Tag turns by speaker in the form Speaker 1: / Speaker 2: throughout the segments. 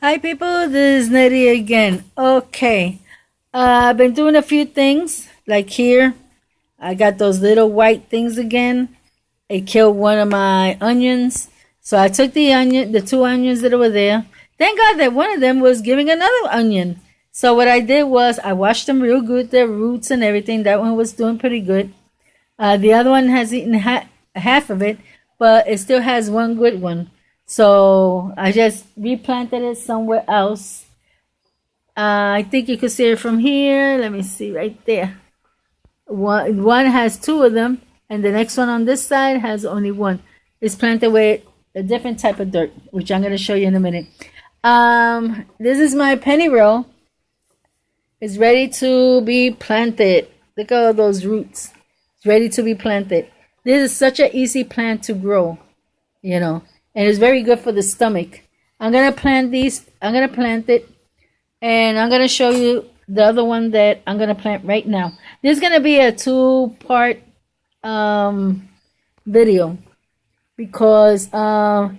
Speaker 1: Hi people, this is Nery again. Okay, I've been doing a few things like here. I got those little white things again. It killed one of my onions. So I took the two onions that were there. Thank God that one of them was giving another onion. So what I did was I washed them real good, their roots and everything. That one was doing pretty good. The other one has eaten half of it, but it still has one good one. So I just replanted it somewhere else. I think you could see it from here. Let me see right there. One has two of them, and the next one on this side has only one. It's planted with a different type of dirt, which I'm going to show you in a minute. This is my penny roll. It's ready to be planted. Look at all those roots. It's ready to be planted. This is such an easy plant to grow, and it's very good for the stomach. I'm going to plant these. I'm going to plant it, and I'm going to show you the other one that I'm going to plant right now. This is going to be a two-part video because I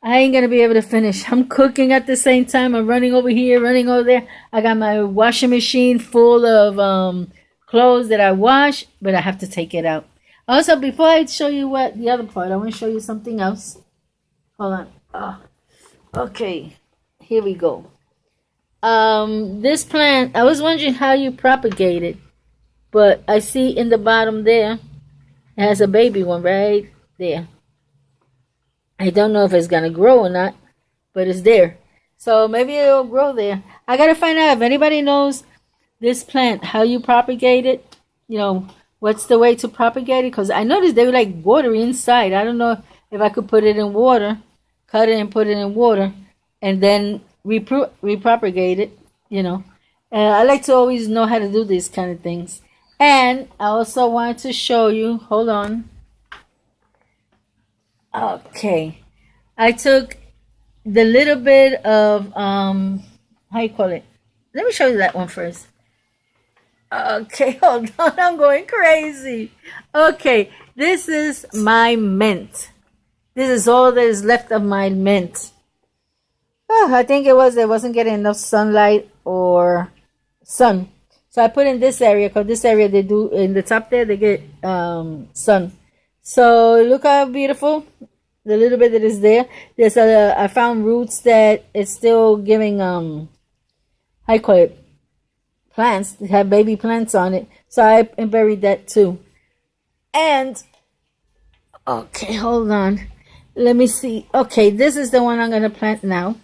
Speaker 1: ain't going to be able to finish. I'm cooking at the same time. I'm running over here, running over there. I got my washing machine full of clothes that I wash, but I have to take it out. Also, before I show you what the other part, I want to show you something else. Hold on. Okay, here we go. This plant, I was wondering how you propagate it, but I see in the bottom there, it has a baby one right there. I don't know if it's going to grow or not, but it's there. So maybe it'll grow there. I got to find out if anybody knows this plant, how you propagate it. What's the way to propagate it? Because I noticed they were like watery inside. I don't know if I could put it in water, cut it and put it in water, and then repropagate it, I like to always know how to do these kind of things. And I also wanted to show you, hold on. Okay. I took the little bit of, how you call it? Let me show you that one first. Okay, hold on. I'm going crazy. Okay, this is my mint. This is all that is left of my mint. Oh, I think it wasn't getting enough sunlight or sun. So I put in this area because this area they do in the top there they get sun. So look how beautiful the little bit that is there. I found roots that it's still giving how you call it, plants. They have baby plants on it. So I buried that too. And okay, hold on. Let me see. Okay, this is the one I'm gonna plant now.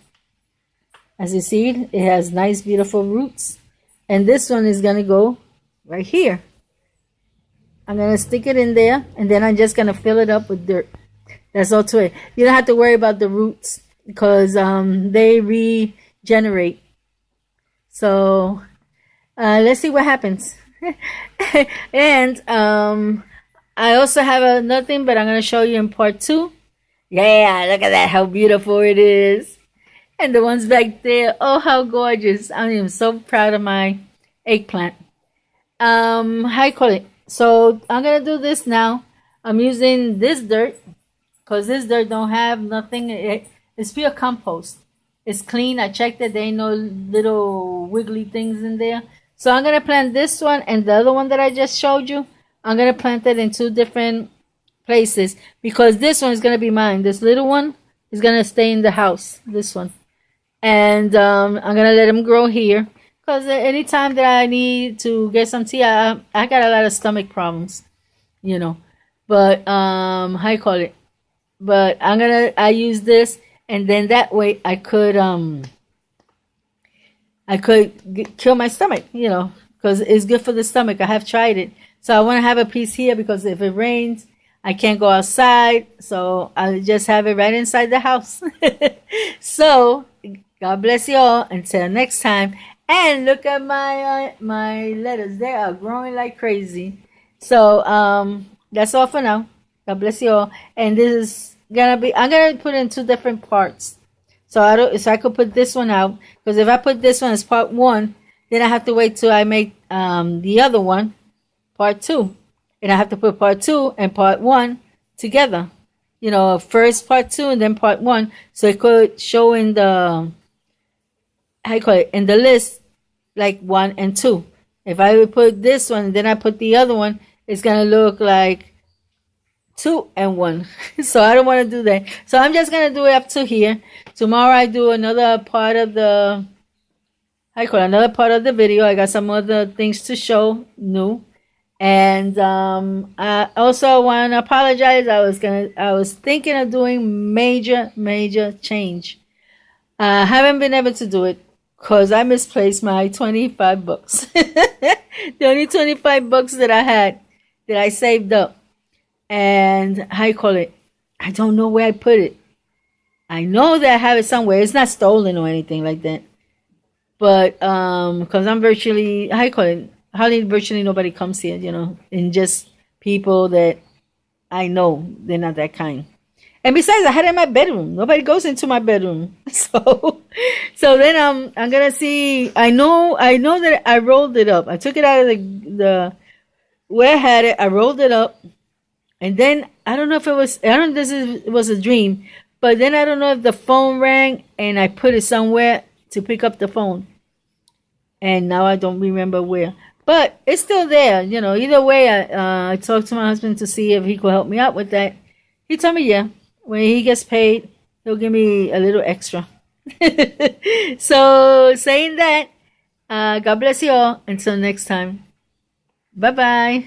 Speaker 1: As you see, it has nice, beautiful roots. And this one is going to go right here. I'm going to stick it in there, and then I'm just going to fill it up with dirt. That's all to it. You don't have to worry about the roots because they regenerate. So let's see what happens. And I also have another thing, but I'm going to show you in part 2. Yeah, look at that, how beautiful it is. And the ones back there, oh, how gorgeous. I am so proud of my eggplant. How you call it? So I'm going to do this now. I'm using this dirt because this dirt don't have nothing. It's pure compost. It's clean. I checked it. There ain't no little wiggly things in there. So I'm going to plant this one and the other one that I just showed you. I'm going to plant it in 2 different places because this one is going to be mine. This little one is going to stay in the house. This one. And I'm going to let them grow here. Because anytime that I need to get some tea, I got a lot of stomach problems. But, how you call it? But I use this. And then that way I could kill my stomach, because it's good for the stomach. I have tried it. So I want to have a piece here because if it rains, I can't go outside. So I just have it right inside the house. So God bless you all. Until next time. And look at my lettuce. They are growing like crazy. So that's all for now. God bless you all. And this is I'm gonna put it in 2 different parts. So I could put this one out. Because if I put this one as part 1, then I have to wait till I make the other one part 2. And I have to put part 2 and part 1 together. First part 2 and then part 1. So it could show in the I call it in the list like 1 and 2. If I would put this one, then I put the other one, it's gonna look like 2 and 1. So I don't want to do that. So I'm just gonna do it up to here. Tomorrow I do another part of the another part of the video. I got some other things to show new. And I also want to apologize. I was thinking of doing major change. I haven't been able to do it because I misplaced my 25 bucks. The only 25 bucks that I had that I saved up. And I don't know where I put it. I know that I have it somewhere. It's not stolen or anything like that. But because I'm virtually hardly virtually nobody comes here, and just people that I know, they're not that kind. And besides, I had it in my bedroom. Nobody goes into my bedroom. So then I'm gonna see. I know that I rolled it up. I took it out of the where I had it. I rolled it up, and then I don't know if it was. I don't know if it was a dream, but then I don't know if the phone rang and I put it somewhere to pick up the phone. And now I don't remember where. But it's still there, Either way, I talked to my husband to see if he could help me out with that. He told me, yeah, when he gets paid, he'll give me a little extra. So, saying that, God bless you all. Until next time. Bye-bye.